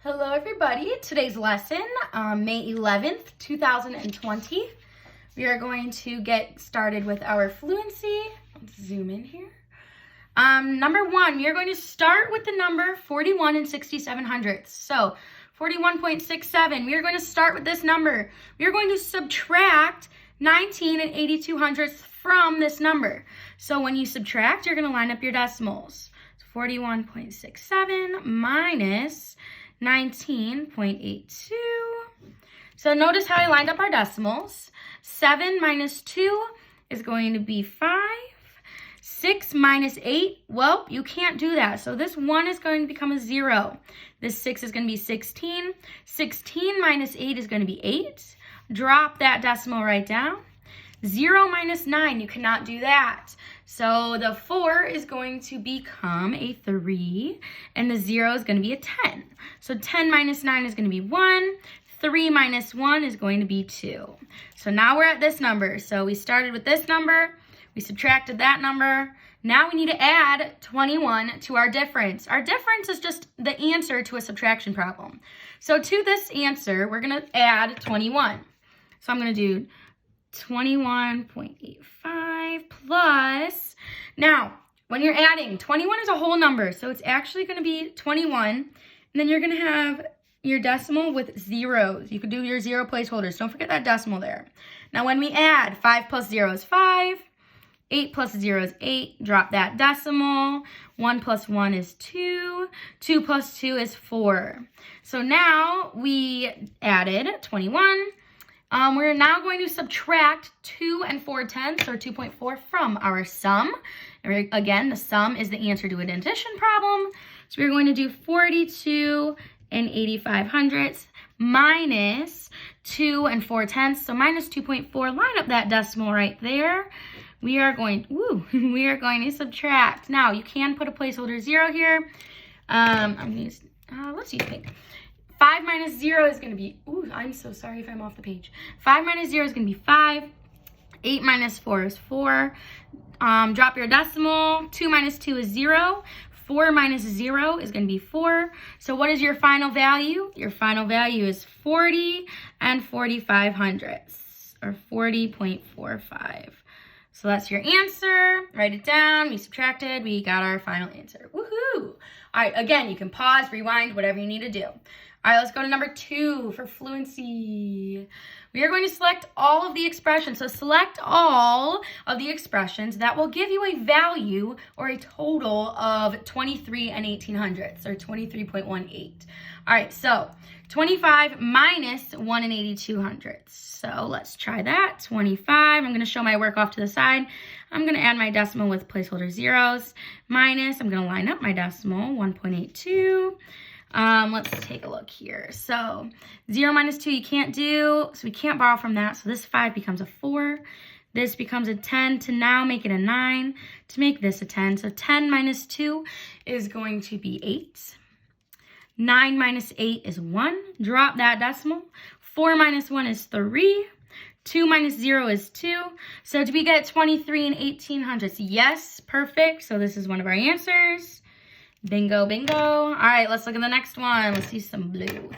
Hello everybody, today's lesson, May 11th, 2020. We are going to get started with our fluency. Let's zoom in here. Number one, we are going to start with the number 41 and 67 hundredths. So 41.67, we are going to start with this number. We are going to subtract 19 and 82 hundredths from this number. So when you subtract, you're going to line up your decimals. 41.67 minus 19.82. So notice how I lined up our decimals. 7 minus 2 is going to be 5. 6 minus 8, well, you can't do that. So this 1 is going to become a 0. This 6 is going to be 16. 16 minus 8 is going to be 8. Drop that decimal right down. 0 minus 9, you cannot do that. So the 4 is going to become a 3, and the 0 is going to be a 10. So 10 minus 9 is going to be 1. 3 minus 1 is going to be 2. So now we're at this number. So we started with this number. We subtracted that number. Now we need to add 21 to our difference. Our difference is just the answer to a subtraction problem. So to this answer, we're going to add 21. So I'm going to do 21.85 plus, now when you're adding, 21 is a whole number, so it's actually going to be 21, and then you're going to have your decimal with zeros. You could do your zero placeholders. Don't forget that decimal there. Now when we add, 5 plus 0 is 5, 8 plus 0 is 8, drop that decimal, 1 plus 1 is 2, 2 plus 2 is 4. So now we added 21. We're now going to subtract 2 and 4/10, or 2.4, from our sum. Again, the sum is the answer to an addition problem. So we're going to do 42 and 85 hundredths minus 2 and 4/10. So minus 2.4, line up that decimal right there. We are going to subtract. Now, you can put a placeholder 0 here. Let's use pink. 5 minus 0 is going to be, I'm so sorry if I'm off the page. 5 minus 0 is going to be 5. 8 minus 4 is 4. Drop your decimal. 2 minus 2 is 0. 4 minus 0 is going to be 4. So what is your final value? Your final value is 40 and 45 hundredths, or 40.45. So that's your answer. Write it down. We subtracted. We got our final answer. Woohoo! All right, again, you can pause, rewind, whatever you need to do. All right, let's go to number 2 for fluency. We are going to select all of the expressions. So select all of the expressions that will give you a value or a total of 23 and 18 hundredths, or 23.18. All right, so 25 minus 1 and 82 hundredths. So let's try that. 25, I'm going to show my work off to the side. I'm going to add my decimal with placeholder zeros. Minus, I'm going to line up my decimal, 1.82. Let's take a look here. So 0 minus 2 you can't do, so we can't borrow from that. So this 5 becomes a 4. This becomes a 10 to now make it a 9 to make this a 10. So 10 minus 2 is going to be 8. 9 minus 8 is 1. Drop that decimal. 4 minus 1 is 3. 2 minus 0 is 2. So do we get 23 and 18 hundredths? Yes, perfect. So this is one of our answers. Bingo, bingo. All right, let's look at the next one. Let's see some blue.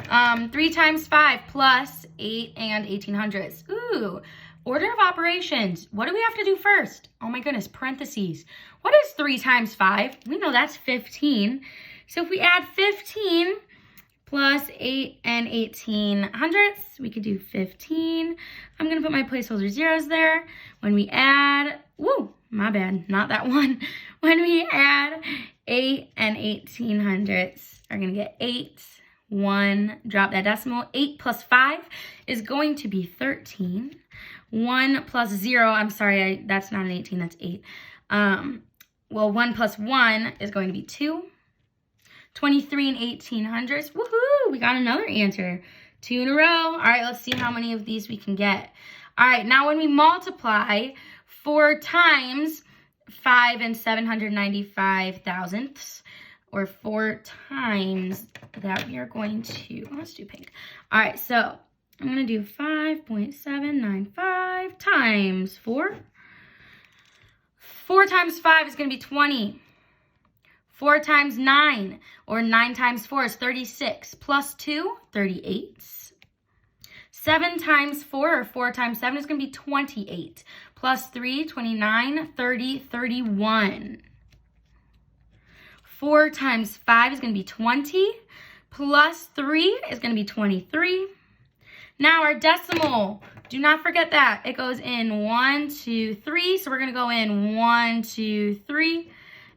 3 times 5 plus 8 and 18 hundredths. Ooh, order of operations. What do we have to do first? Oh my goodness, parentheses. What is 3 times 5? We know that's 15. So if we add 15 plus 8 and 18 hundredths, we could do 15. I'm going to put my placeholder zeros there. When we add, my bad, not that one. When we add 8 and 18 hundredths, are going to get 8, 1, drop that decimal. 8 plus 5 is going to be 13. 1 plus 0, I'm sorry, that's not an 18, that's 8. 1 plus 1 is going to be 2. 23 and 18 hundredths. Woohoo! We got another answer. 2 in a row. All right, let's see how many of these we can get. All right, now when we multiply 4 times 5 and 795 thousandths, or 4 times that, we are going to, let's do pink. All right, so I'm going to do 5.795 times 4. 4 times 5 is going to be 20. 4 times 9, or 9 times 4 is 36, plus 2, 38. 7 times 4, or 4 times 7 is going to be 28, plus 3, 29, 30, 31. 4 times 5 is going to be 20, plus 3 is going to be 23. Now our decimal, do not forget that. It goes in 1, 2, 3. So we're going to go in 1, 2, 3.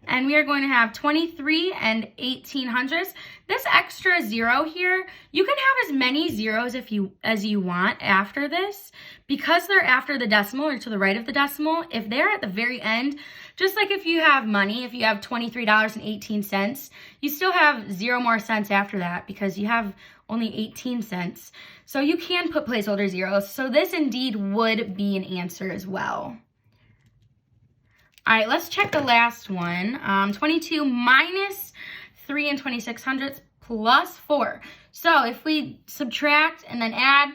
And we are going to have 23 and 1800ths. This extra 0 here, you can have as many zeros as you want after this. Because they're after the decimal or to the right of the decimal, if they're at the very end, just like if you have money, if you have $23.18, you still have 0 more cents after that because you have only 18 cents. So you can put placeholder zeros. So this indeed would be an answer as well. All right, let's check the last one. 22 minus 3 and 2600ths plus 4. So if we subtract and then add,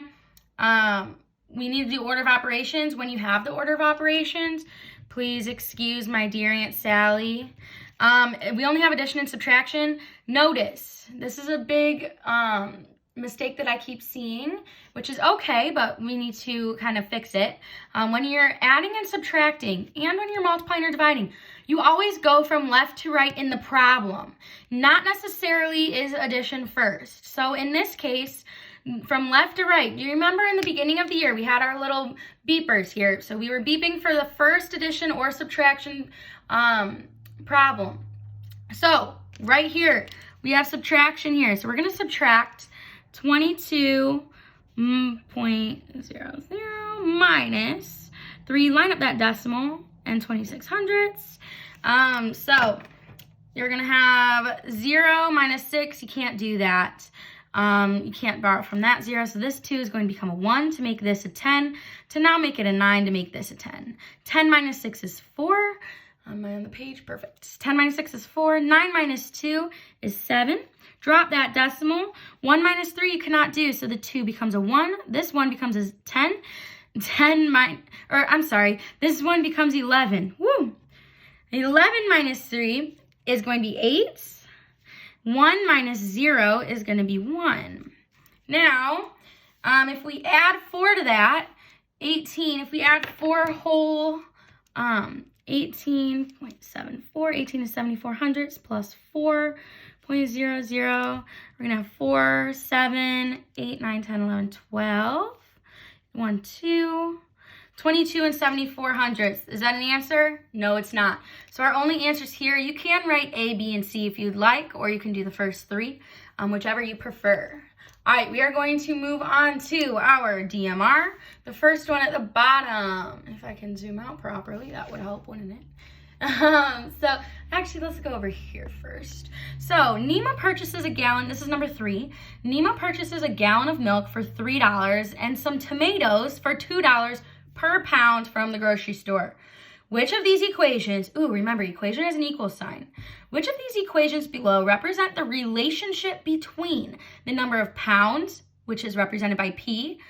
we need to do order of operations. When you have the order of operations, please excuse my dear Aunt Sally. We only have addition and subtraction. Notice, this is a big mistake that I keep seeing, which is okay, but we need to kind of fix it. When you're adding and subtracting, and when you're multiplying or dividing, you always go from left to right in the problem. Not necessarily is addition first. So in this case, from left to right, do you remember in the beginning of the year, we had our little beepers here. So we were beeping for the first addition or subtraction problem. So right here, we have subtraction here. So we're going to subtract 22.00 minus 3, line up that decimal, and 2600ths. So you're going to have 0 minus 6. You can't do that. You can't borrow from that 0. So this 2 is going to become a 1 to make this a 10, to now make it a 9 to make this a 10. 10 minus 6 is 4. Am I on the page? Perfect. 10 minus 6 is 4. 9 minus 2 is 7. Drop that decimal. 1 minus 3 you cannot do, so the 2 becomes a 1. This 1 becomes a 10. This 1 becomes 11. Woo! 11 minus 3 is going to be 8. 1 minus 0 is going to be 1. Now, if we add 4 to that, 18, if we add 4 whole, 18.74, 18 is 7400ths plus 4.00. We're going to have 4, 7, 8, 9, 10, 11, 12. 1, 2, 22 and 7400ths. Is that an answer? No, it's not. So our only answers here, you can write A, B, and C if you'd like, or you can do the first 3, whichever you prefer. All right, we are going to move on to our DMR. The first one at the bottom. If I can zoom out properly, that would help, wouldn't it? So actually, let's go over here first. So Nima purchases a gallon, this is number 3. Nima purchases a gallon of milk for $3 and some tomatoes for $2 per pound from the grocery store. Which of these equations, remember, equation has an equal sign. Which of these equations below represent the relationship between the number of pounds, which is represented by P,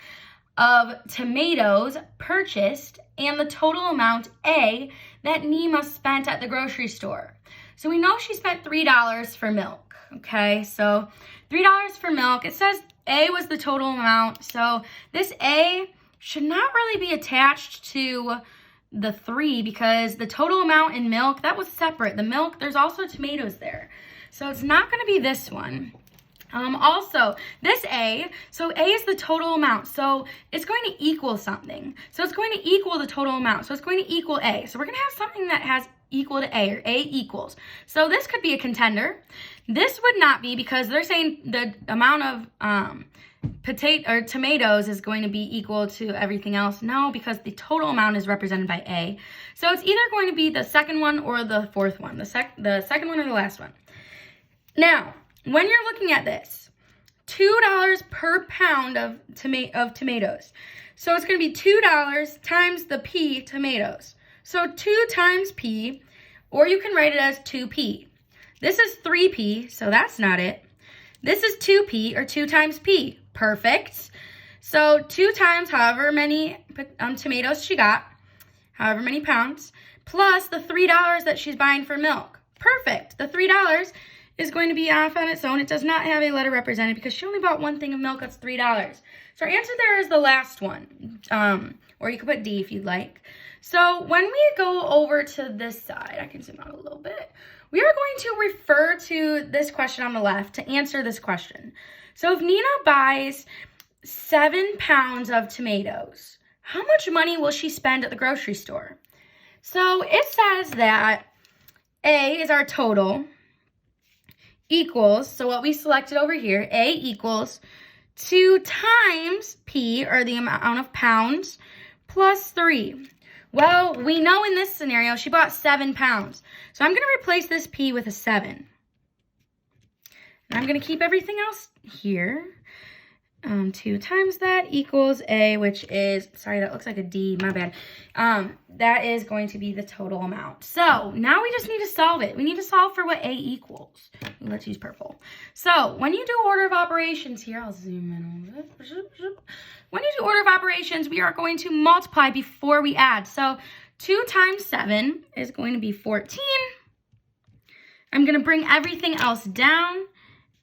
of tomatoes purchased and the total amount A that Nima spent at the grocery store? So we know she spent $3 for milk, okay? So $3 for milk. It says A was the total amount, so this A should not really be attached to the 3 because the total amount in milk, that was separate. The milk, there's also tomatoes there. So it's not going to be this one. Also, this A, so A is the total amount. So it's going to equal something. So it's going to equal the total amount. So it's going to equal A. So we're going to have something that has equal to A, or A equals. So this could be a contender. This would not be because they're saying the amount of tomatoes is going to be equal to everything else. No, because the total amount is represented by A. So it's either going to be the second one or the fourth one, the second one or the last one. Now, when you're looking at this, $2 per pound of tomatoes. So it's going to be $2 times the P tomatoes. So 2 times P, or you can write it as 2P. This is 3P, so that's not it. This is 2P, or 2 times P. Perfect. So 2 times however many tomatoes she got, however many pounds, plus the $3 that she's buying for milk. Perfect. The $3 is going to be off on its own. It does not have a letter represented because she only bought one thing of milk. That's $3. So our answer there is the last one. Or you could put D if you'd like. So when we go over to this side, I can zoom out a little bit. We are going to refer to this question on the left to answer this question. So if Nina buys 7 pounds of tomatoes, how much money will she spend at the grocery store? So it says that A is our total equals, so what we selected over here, A equals 2 times P, or the amount of pounds, plus 3. Well, we know in this scenario she bought 7 pounds. So I'm going to replace this P with a 7. And I'm going to keep everything else here. 2 times that equals A, which is, sorry, that looks like a D, my bad. That is going to be the total amount. So now we just need to solve it. We need to solve for what A equals. Let's use purple. So when you do order of operations here, I'll zoom in a little bit. When you do order of operations, we are going to multiply before we add. So 2 times 7 is going to be 14. I'm going to bring everything else down.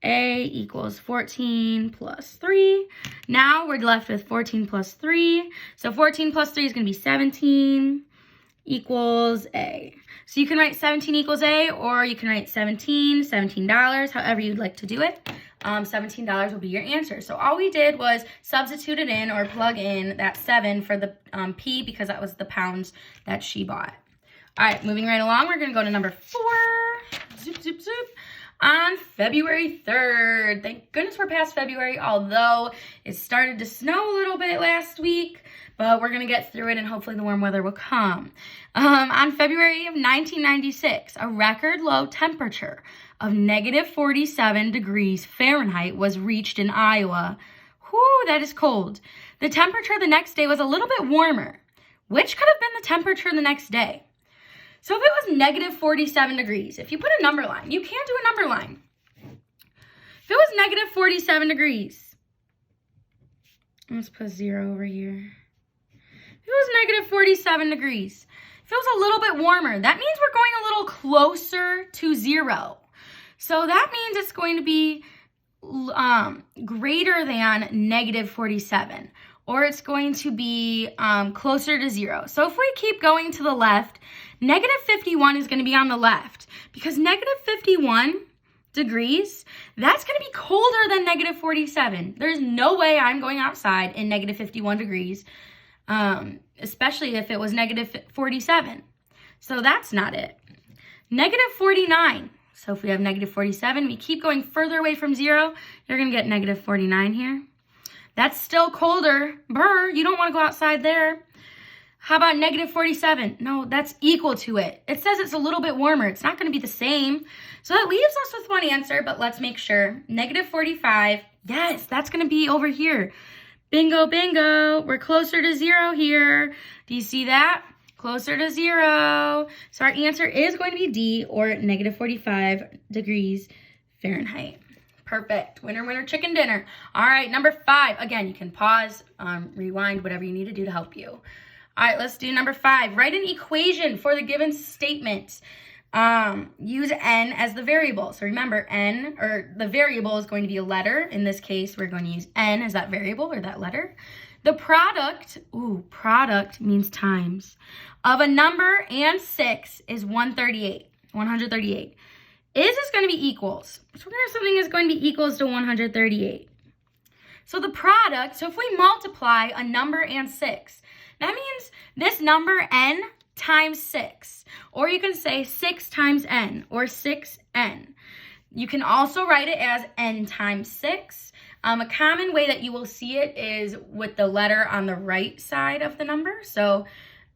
A equals 14 plus 3. Now we're left with 14 plus 3. So 14 plus 3 is going to be 17 equals A. So you can write 17 equals A, or you can write $17, however you'd like to do it. $17 will be your answer. So all we did was substitute it in or plug in that 7 for the P because that was the pounds that she bought. All right, moving right along, we're going to go to number 4. Zoop, zoop, zoop. On February 3rd. Thank goodness we're past February, although it started to snow a little bit last week, but we're going to get through it and hopefully the warm weather will come. On February of 1996, a record low temperature of negative 47 degrees Fahrenheit was reached in Iowa. Whew, that is cold. The temperature the next day was a little bit warmer. Which could have been the temperature the next day? So if it was negative 47 degrees, if you put a number line, you can't do a number line. If it was negative 47 degrees, let's put 0 over here. If it was negative 47 degrees, if it was a little bit warmer, that means we're going a little closer to 0. So that means it's going to be greater than negative 47, or it's going to be closer to 0. So if we keep going to the left, negative 51 is going to be on the left because negative 51 degrees, that's going to be colder than negative 47. There's no way I'm going outside in negative 51 degrees, especially if it was negative 47. So that's not it. Negative 49. So if we have negative 47, we keep going further away from 0, you're going to get negative 49 here. That's still colder. Brr, you don't want to go outside there. How about negative 47? No, that's equal to it. It says it's a little bit warmer. It's not going to be the same. So that leaves us with one answer, but let's make sure. Negative 45. Yes, that's going to be over here. Bingo, bingo. We're closer to 0 here. Do you see that? Closer to 0. So our answer is going to be D, or negative 45 degrees Fahrenheit. Perfect. Winner, winner, chicken dinner. All right, number 5. Again, you can pause, rewind, whatever you need to do to help you. All right, let's do number 5. Write an equation for the given statement. Use n as the variable. So remember, n, or the variable is going to be a letter. In this case, we're going to use n as that variable or that letter. The product, product means times, of a number and 6 is 138. Is this going to be equals? So we're going to have something that's going to be equals to 138. So the product, so if we multiply a number and 6, that means this number n times 6. Or you can say 6 times n, or 6n. You can also write it as n times 6. A common way that you will see it is with the letter on the right side of the number. So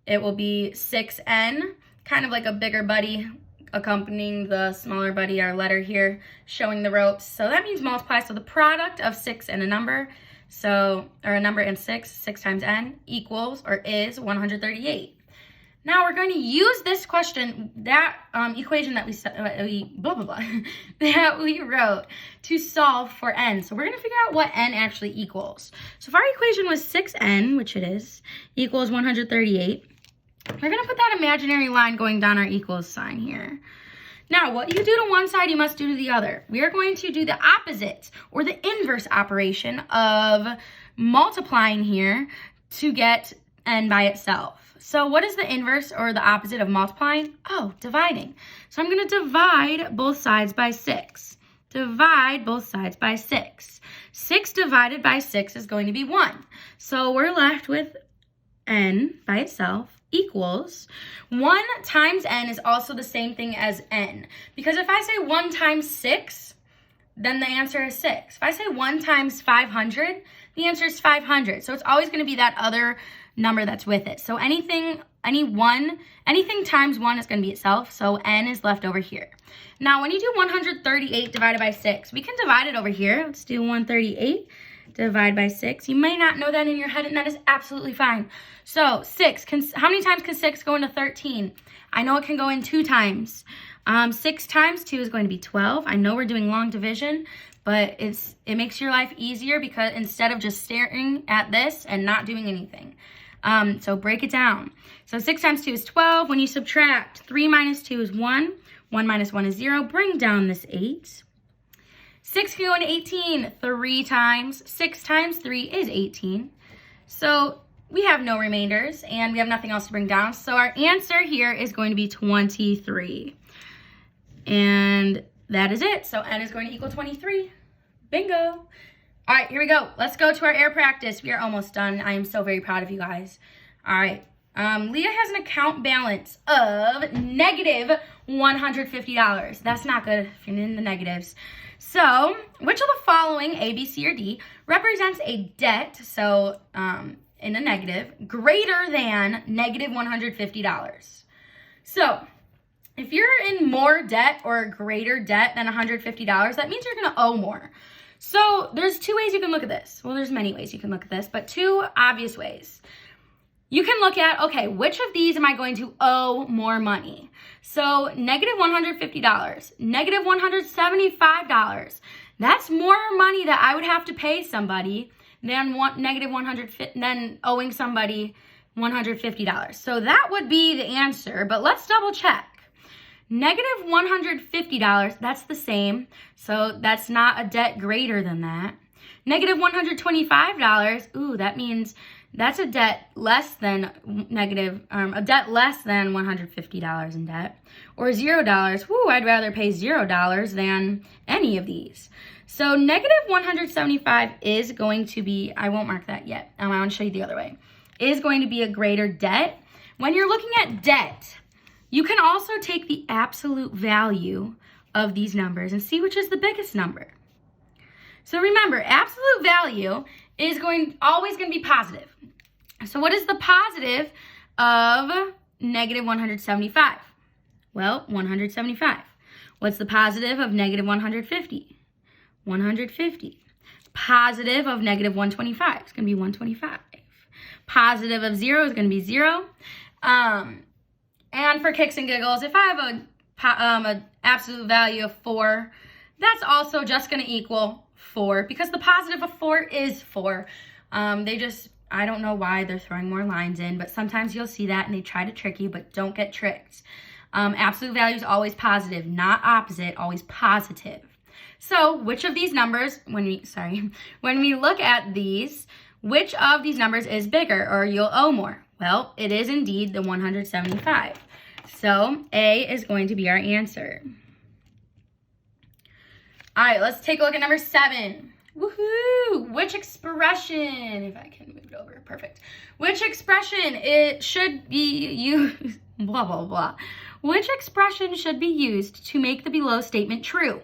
it will be 6n, kind of like a bigger buddy accompanying the smaller buddy, our letter here, showing the ropes. So that means multiply. So the product of 6 and a number, or a number and 6 times n equals, or is 138. Now we're going to use this question, that equation that that we wrote to solve for n. So we're going to figure out what n actually equals. So if our equation was 6n, which it is, equals 138, we're going to put that imaginary line going down our equals sign here. Now, what you do to one side, you must do to the other. We are going to do the opposite or the inverse operation of multiplying here to get n by itself. So what is the inverse or the opposite of multiplying? Oh, dividing. So I'm going to divide both sides by 6. Divide both sides by 6. 6 divided by 6 is going to be 1. So we're left with n by itself equals 1 times n is also the same thing as n. Because if I say 1 times 6, then the answer is 6. If I say 1 times 500, the answer is 500. So it's always going to be that other number that's with it. So anything times 1 is going to be itself. So n is left over here. Now, when you do 138 divided by 6, we can divide it over here. Let's do 138 divided by 6. You may not know that in your head, and that is absolutely fine. So 6, how many times can 6 go into 13? I know it can go in 2 times. 6 times 2 is going to be 12. I know we're doing long division, but it makes your life easier because instead of just staring at this and not doing anything. So break it down. So 6 times 2 is 12. When you subtract, 3 minus 2 is 1. 1 minus 1 is 0. Bring down this 8. 6 can go into 18 3 times. 6 times 3 is 18. So we have no remainders, and we have nothing else to bring down. So our answer here is going to be 23. And that is it. So n is going to equal 23. Bingo. All right, here we go. Let's go to our air practice. We are almost done. I am so very proud of you guys. All right. Leah has an account balance of negative $150. That's not good if you're in the negatives. So, which of the following, A, B, C, or D, represents a debt, so in a negative, greater than negative $150? So, if you're in more debt or greater debt than $150, that means you're going to owe more. So, there's 2 ways you can look at this. Well, there's many ways you can look at this, but 2 obvious ways. You can look at, okay, which of these am I going to owe more money? So negative $150, negative $175. That's more money that I would have to pay somebody than than owing somebody $150. So that would be the answer, but let's double check. Negative $150, that's the same. So that's not a debt greater than that. Negative $125, ooh, that means that's a debt less than $150 in debt. Or $0, whoo, I'd rather pay $0 than any of these. So negative 175 is going to be, I won't mark that yet. I want to show you the other way. Is going to be a greater debt. When you're looking at debt, you can also take the absolute value of these numbers and see which is the biggest number. So remember, absolute value is always going to be positive. So what is the positive of negative 175? Well, 175. What's the positive of negative 150? 150. Positive of negative 125 is going to be 125. Positive of 0 is going to be 0. And for kicks and giggles, if I have an absolute value of 4, that's also just going to equal 4 because the positive of 4 is 4. I don't know why they're throwing more lines in, but sometimes you'll see that and they try to trick you, but don't get tricked. Absolute value is always positive, not opposite, always positive. So which of these numbers, when we look at these, which of these numbers is bigger or you'll owe more? Well, it is indeed the 175. So A is going to be our answer. All right, let's take a look at number 7. Woohoo! Which expression, if I can move it over, perfect. Which expression it should be used, blah, blah, blah. Which expression should be used to make the below statement true?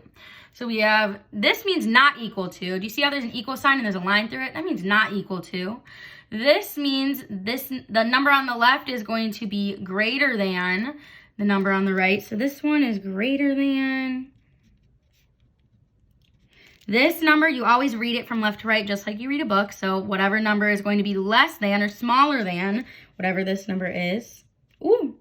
So we have, this means not equal to. Do you see how there's an equal sign and there's a line through it? That means not equal to. This means the number on the left is going to be greater than the number on the right. So this one is greater than. This number, you always read it from left to right, just like you read a book. So whatever number is going to be less than or smaller than whatever this number is. Ooh.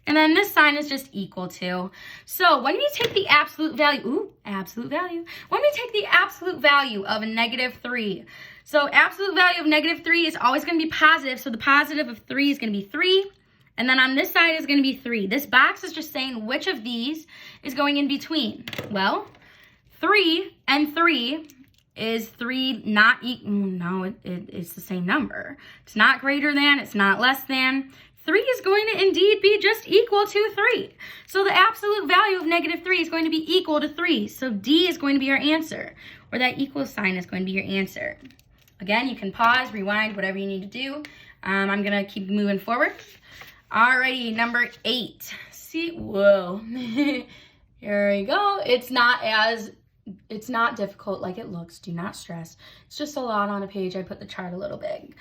And then this sign is just equal to. So when we take the absolute value, absolute value. When we take the absolute value of a -3, so absolute value of -3 is always going to be positive. So the positive of 3 is going to be 3. And then on this side is going to be 3. This box is just saying which of these is going in between. Well, 3 and 3 is 3 not equal? No, it's the same number. It's not greater than, it's not less than. 3 is going to indeed be just equal to 3. So the absolute value of -3 is going to be equal to 3. So D is going to be our answer, or that equal sign is going to be your answer. Again, you can pause, rewind, whatever you need to do. I'm going to keep moving forward. Alrighty, number 8. See, whoa. Here we go. It's not difficult like it looks. Do not stress. It's just a lot on a page. I put the chart a little big.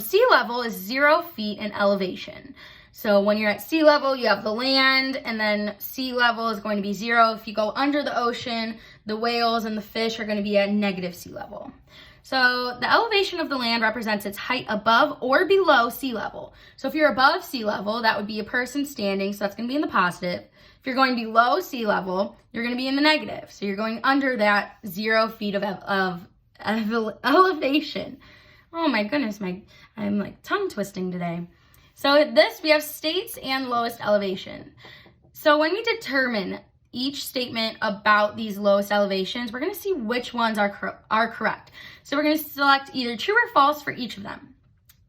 Sea level is 0 feet in elevation. So when you're at sea level, you have the land, and then sea level is going to be 0. If you go under the ocean, the whales and the fish are going to be at negative sea level. So the elevation of the land represents its height above or below sea level. So if you're above sea level, that would be a person standing, so that's going to be in the positive. If you're going below sea level, you're going to be in the negative. So you're going under that 0 feet of elevation. Oh my goodness, I'm like tongue twisting today. So this, we have states and lowest elevation. So when we determine each statement about these lowest elevations, we're going to see which ones are correct. So we're going to select either true or false for each of them.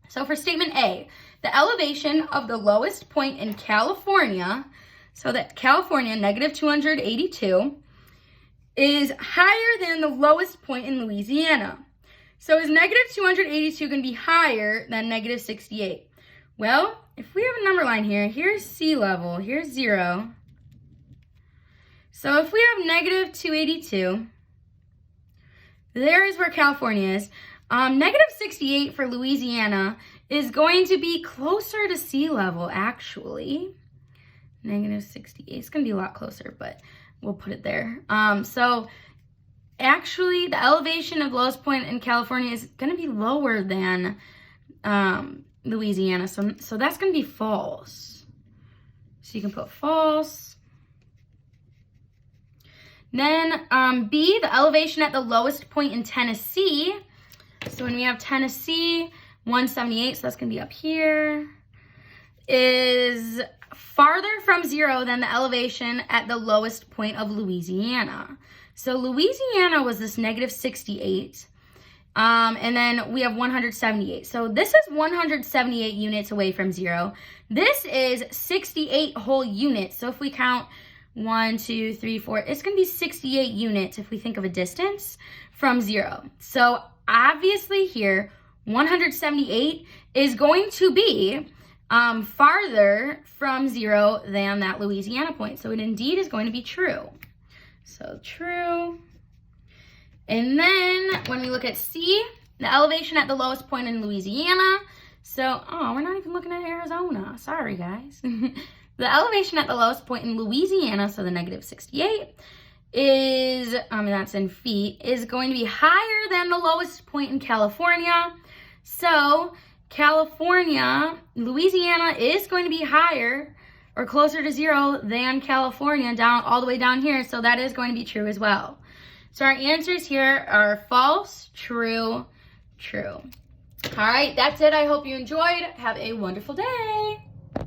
So for statement A, the elevation of the lowest point in California, so that California, -282, is higher than the lowest point in Louisiana. So is -282 going to be higher than -68? Well, if we have a number line here, here's sea level, here's 0. So if we have -282, there is where California is. -68 for Louisiana is going to be closer to sea level, actually. -68, it's going to be a lot closer, but we'll put it there. So actually, the elevation of the lowest point in California is going to be lower than Louisiana. So that's going to be false. So you can put false. Then B, the elevation at the lowest point in Tennessee. So when we have Tennessee, 178, so that's going to be up here, is farther from 0 than the elevation at the lowest point of Louisiana. So Louisiana was this -68, and then we have 178. So this is 178 units away from 0. This is 68 whole units. So if we count 1, 2, 3, 4, it's going to be 68 units if we think of a distance from 0. So obviously here, 178 is going to be farther from 0 than that Louisiana point. So it indeed is going to be true. So true. And then when we look at C, the elevation at the lowest point in Louisiana. So, oh, we're not even looking at Arizona. Sorry, guys. The elevation at the lowest point in Louisiana, so the -68, is, that's in feet, is going to be higher than the lowest point in California. So California, Louisiana is going to be higher or closer to 0 than California, down all the way down here. So that is going to be true as well. So our answers here are false, true, true. All right, that's it. I hope you enjoyed. Have a wonderful day.